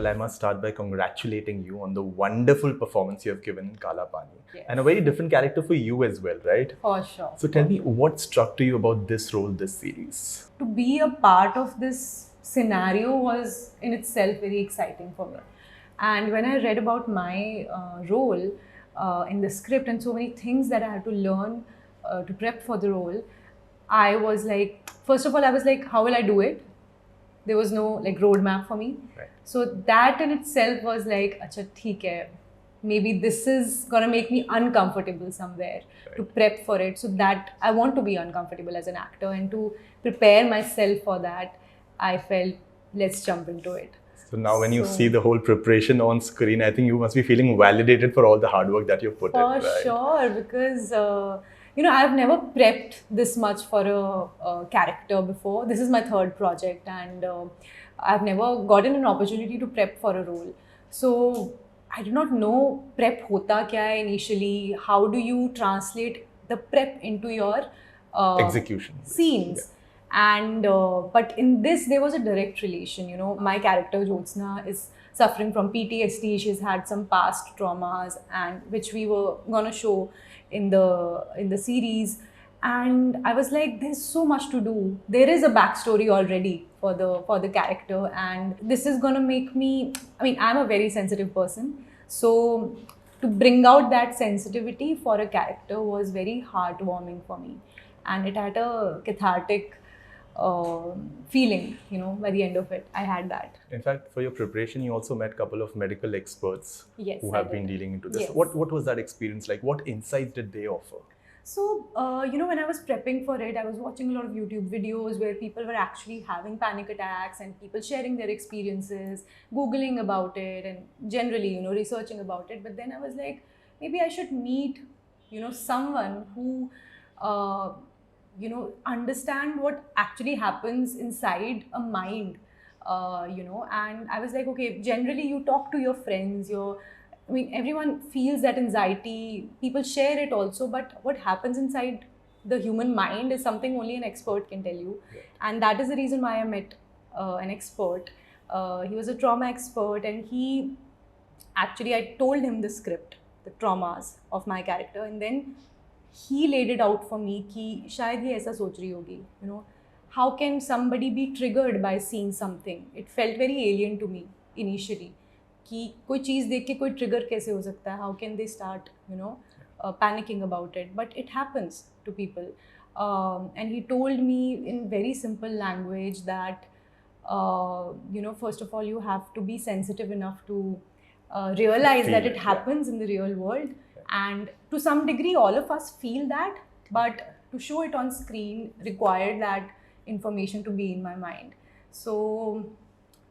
Well, I must start by congratulating you on the wonderful performance you have given in Kaala Paani. Yes. And a very different character for you as well, right? For sure. So tell me, what struck to you about this role, this series? To be a part of this scenario was in itself very exciting for me. And when I read about my role in the script and so many things that I had to learn to prep for the role, I was like, first of all, I was like, how will I do it? There was no like roadmap for me. Right. So that in itself was like, acha, theek hai. Maybe this is gonna make me uncomfortable somewhere to prep for it. So that I want to be uncomfortable as an actor, and to prepare myself for that, I felt let's jump into it. So now when you see the whole preparation on screen, I think you must be feeling validated for all the hard work that you've put in, right? For sure, because I've never prepped this much for a character before. This is my third project, and I've never gotten an opportunity to prep for a role. So I do not know prep hota kya hai initially. How do you translate the prep into your Execution scenes? Yeah. And but in this there was a direct relation. My character Jyotsna is suffering from PTSD. She's had some past traumas, and which we were gonna show in the series. And I was like, there's so much to do. There is a backstory already for the character, and this is gonna make me. I mean, I'm a very sensitive person, so to bring out that sensitivity for a character was very heartwarming for me, and it had a cathartic feeling. By the end of it, I had that. In fact, for your preparation, you also met a couple of medical experts who have been dealing into this. Yes. What was that experience like? What insights did they offer? So, when I was prepping for it, I was watching a lot of YouTube videos where people were actually having panic attacks and people sharing their experiences, Googling about it, and generally, researching about it. But then I was like, maybe I should meet, someone who, understand what actually happens inside a mind, and I was like, okay, generally you talk to your friends, everyone feels that anxiety, people share it also, but what happens inside the human mind is something only an expert can tell you. Right. And that is the reason why I met an expert. He was a trauma expert, and I told him the script, the traumas of my character, and then he laid it out for me कि शायद ये ऐसा सोच रही होगी. How can somebody be triggered by seeing something? It felt very alien to me initially. कि कोई चीज़ देख के कोई trigger कैसे हो सकता है? How can they start, panicking about it? But it happens to people. And he told me in very simple language that, first of all, you have to be sensitive enough to realize that it happens in the real world. And to some degree, all of us feel that, but to show it on screen required that information to be in my mind. So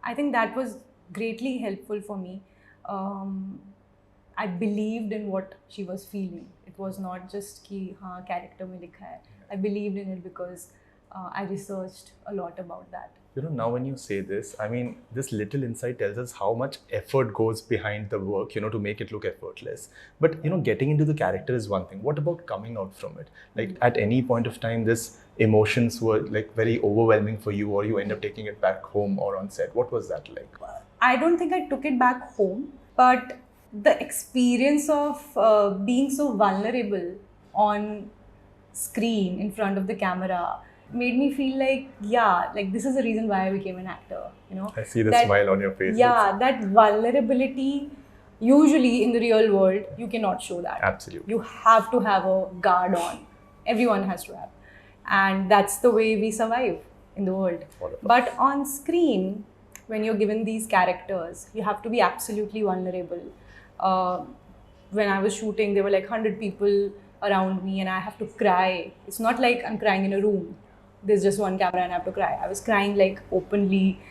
I think that was greatly helpful for me. I believed in what she was feeling. It was not just कि हाँ character में लिखा है. I believed in it because I researched a lot about that. Now when you say this, I mean, this little insight tells us how much effort goes behind the work, to make it look effortless. But, getting into the character is one thing. What about coming out from it? Like, at any point of time, this emotions were like very overwhelming for you, or you end up taking it back home or on set. What was that like? I don't think I took it back home, but the experience of being so vulnerable on screen in front of the camera made me feel like this is the reason why I became an actor. I see the smile on your face. Yeah, that vulnerability, usually in the real world, you cannot show that. Absolutely. You have to have a guard on. Everyone has to have. And that's the way we survive in the world. But on screen, when you're given these characters, you have to be absolutely vulnerable. When I was shooting, there were like 100 people around me and I have to cry. It's not like I'm crying in a room. There's just one camera and I have to cry. I was crying like openly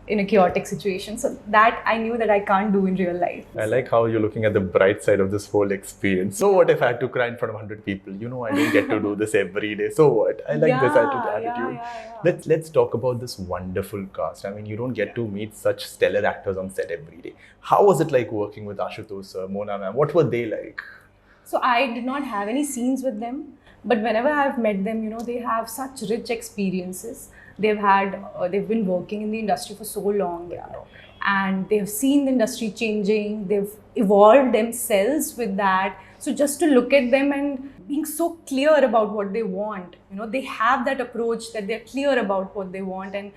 in a chaotic situation. So that I knew that I can't do in real life. I like how you're looking at the bright side of this whole experience. So what if I had to cry in front of 100 people? I don't get to do this every day. So what? I like this attitude. Yeah. Let's talk about this wonderful cast. I mean, you don't get to meet such stellar actors on set every day. How was it like working with Ashutosh sir, Mona ma'am? What were they like? So I did not have any scenes with them. But whenever I've met them, they have such rich experiences. They've been working in the industry for so long. and they've seen the industry changing, they've evolved themselves with that. So just to look at them and being so clear about what they want, they have that approach that they're clear about what they want, and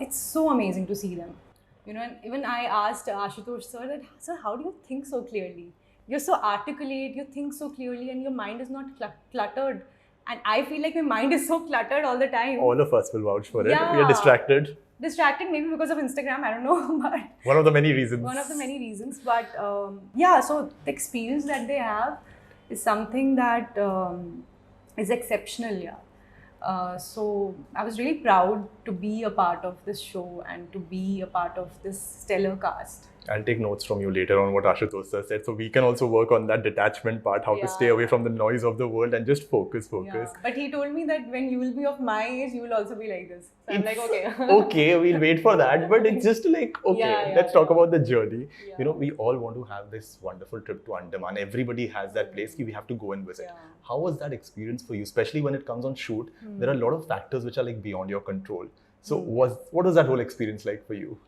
it's so amazing to see them. And even I asked Ashutosh sir that, sir, how do you think so clearly? You're so articulate, you think so clearly, and your mind is not cluttered. And I feel like my mind is so cluttered all the time. All of us will vouch for it. Yeah. We are distracted. Distracted maybe because of Instagram, I don't know, but one of the many reasons. But yeah, so the experience that they have is something that is exceptional. Yeah. So I was really proud to be a part of this show and to be a part of this stellar cast. I'll take notes from you later on what Ashutosh sir said, so we can also work on that detachment part, how to stay away from the noise of the world and just focus. Yeah. But he told me that when you will be of my age, you will also be like this. So I'm like, okay. Okay, we'll wait for that. But it's just like, okay, let's talk about the journey. Yeah. We all want to have this wonderful trip to Andaman. Everybody has that place we have to go and visit. Yeah. How was that experience for you? Especially when it comes on shoot, there are a lot of factors which are like beyond your control. So what was that whole experience like for you?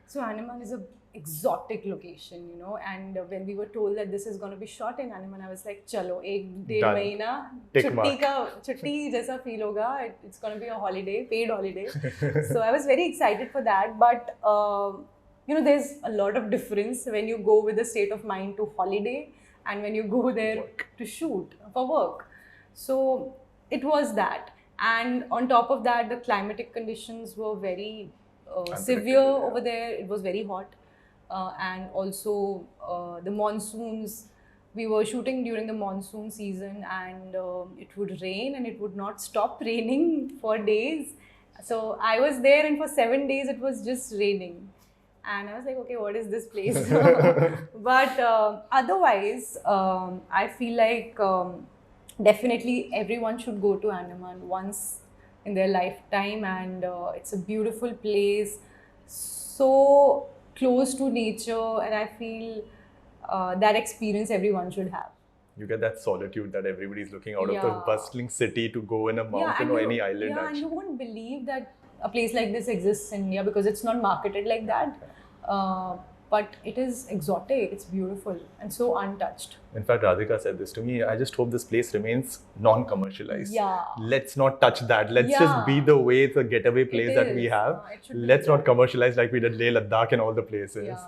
So Andaman is a exotic location, and when we were told that this is going to be shot in Andaman, I was like, chalo, ek ded mahina, chutti jaisa feel hoga, it's going to be a holiday, paid holiday. So I was very excited for that, but there's a lot of difference when you go with a state of mind to holiday and when you go there to shoot for work. So it was that, and on top of that, the climatic conditions were very severe over there. It was very hot. And also the monsoons, we were shooting during the monsoon season, and it would rain and it would not stop raining for days. So I was there, and for 7 days it was just raining, and I was like, okay, what is this place? But otherwise, I feel like definitely everyone should go to Andaman once in their lifetime, and it's a beautiful place, so close to nature, and I feel that experience everyone should have. You get that solitude that everybody's looking out of the bustling city to go in a mountain or any island. Yeah, and you won't believe that a place like this exists in India because it's not marketed like that. But it is exotic, it's beautiful and so untouched. In fact, Radhika said this to me, I just hope this place remains non-commercialized. Yeah. Let's not touch that. Let's just be the way the getaway place that we have. Let's not commercialize like we did Leh Ladakh and all the places. Yeah.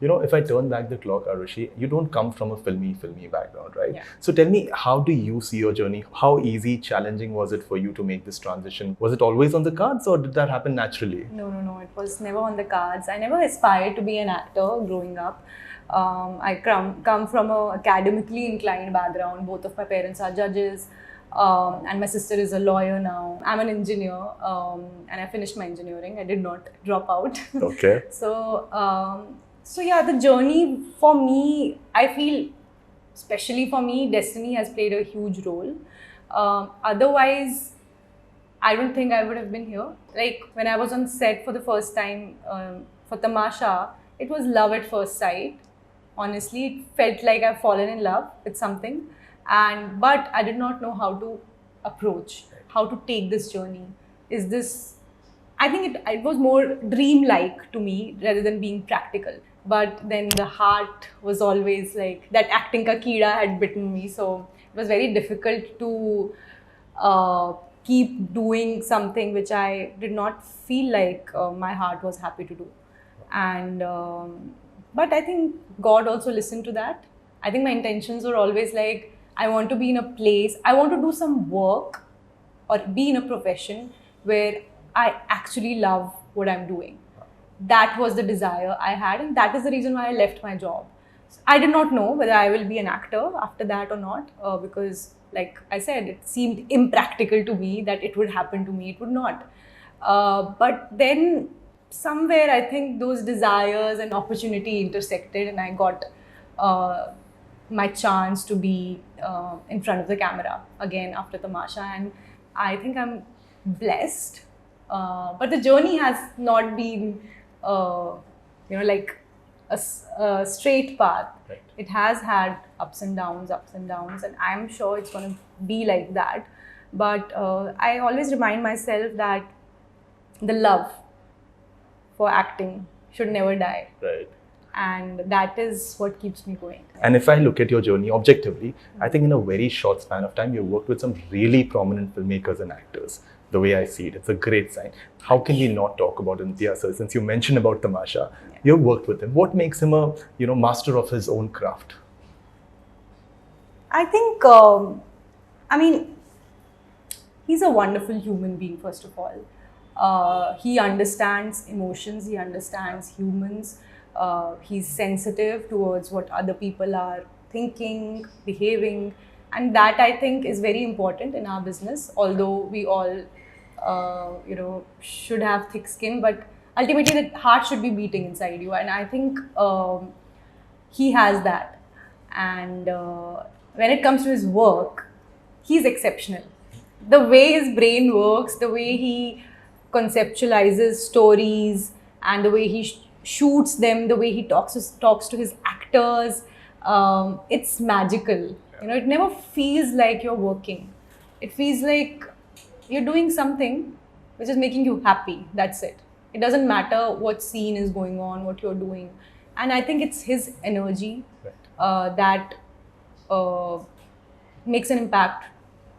If I turn back the clock, Arushi, you don't come from a filmy background, right? Yeah. So tell me, how do you see your journey? How easy, challenging was it for you to make this transition? Was it always on the cards, or did that happen naturally? No. It was never on the cards. I never aspired to be an actor growing up. I come from an academically inclined background. Both of my parents are judges. And my sister is a lawyer now. I'm an engineer, and I finished my engineering. I did not drop out. Okay. So yeah, the journey for me, I feel, especially for me, destiny has played a huge role. Otherwise, I don't think I would have been here. Like when I was on set for the first time for Tamasha, it was love at first sight. Honestly, it felt like I've fallen in love with something. But I did not know how to approach, how to take this journey. I think it was more dream-like to me rather than being practical. But then the heart was always like, that acting ka keeda had bitten me. So it was very difficult to keep doing something which I did not feel like my heart was happy to do. And but I think God also listened to that. I think my intentions were always like, I want to be in a place, I want to do some work or be in a profession where I actually love what I'm doing. That was the desire I had, and that is the reason why I left my job. I did not know whether I will be an actor after that or not, because like I said, it seemed impractical to me that it would happen to me. It would not. But then somewhere I think those desires and opportunity intersected, and I got my chance to be in front of the camera again after Tamasha, and I think I'm blessed. But the journey has not been like a straight path. Right. It has had ups and downs, and I'm sure it's going to be like that. But I always remind myself that the love for acting should never die. Right. And that is what keeps me going. And if I look at your journey objectively, I think in a very short span of time, you've worked with some really prominent filmmakers and actors. The way I see it, it's a great sign. How can we not talk about Imtiaz sir? Since you mentioned about Tamasha, you've worked with him. What makes him a master of his own craft? I think, he's a wonderful human being, first of all. He understands emotions, he understands humans. He's sensitive towards what other people are thinking, behaving, and that I think is very important in our business. Although we all, should have thick skin, but ultimately the heart should be beating inside you, and I think he has that. And when it comes to his work, he's exceptional. The way his brain works, the way he conceptualizes stories, and the way he shoots them, the way he talks to his actors, it's magical. It never feels like you're working. It feels like you're doing something which is making you happy. That's it. It doesn't matter what scene is going on, what you're doing. And I think it's his energy that makes an impact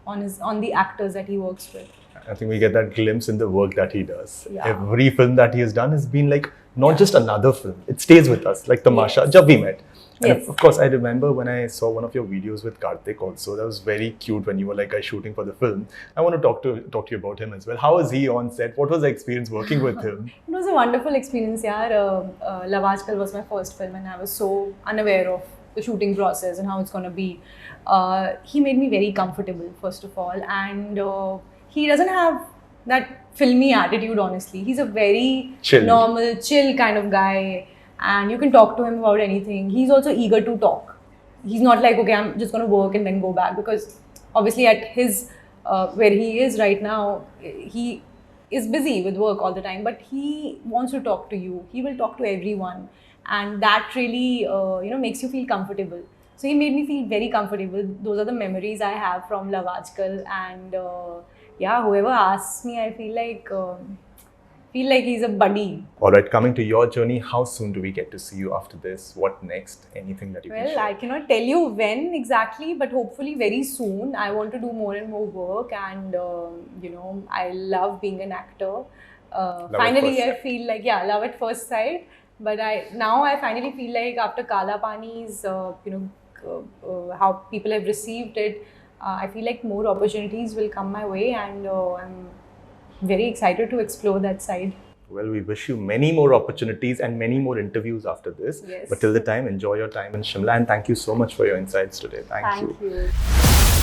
on the actors that he works with. I think we get that glimpse in the work that he does. Yeah. Every film that he has done has been like not just another film. It stays with us, like Tamasha, Yes. Jab We Met. And Yes. of course, I remember when I saw one of your videos with Karthik also. That was very cute when you were like shooting for the film. I want to talk to you about him as well. How was he on set? What was the experience working with him? It was a wonderful experience, yaar. Love Aajkal was my first film, and I was so unaware of the shooting process and how it's going to be. He made me very comfortable, first of all, and he doesn't have that filmy attitude, honestly. He's a very Chill. normal, chill kind of guy, and you can talk to him about anything. He's also eager to talk. He's not like, okay, I'm just going to work and then go back, because obviously at his, where he is right now, he is busy with work all the time, but he wants to talk to you. He will talk to everyone, and that really, makes you feel comfortable. So he made me feel very comfortable. Those are the memories I have from Love Aajkal, and whoever asks me, I feel like he's a buddy. All right, coming to your journey, how soon do we get to see you after this? What next? Anything that you can Well, share? I cannot tell you when exactly, but hopefully very soon. I want to do more and more work, and I love being an actor. at Finally, first I sight. feel like love at first sight. But I finally feel like after Kaala Paani's, how people have received it, I feel like more opportunities will come my way, and I'm very excited to explore that side. Well, we wish you many more opportunities and many more interviews after this. Yes. But till the time, enjoy your time in Shimla, and thank you so much for your insights today. Thank you. Thank you.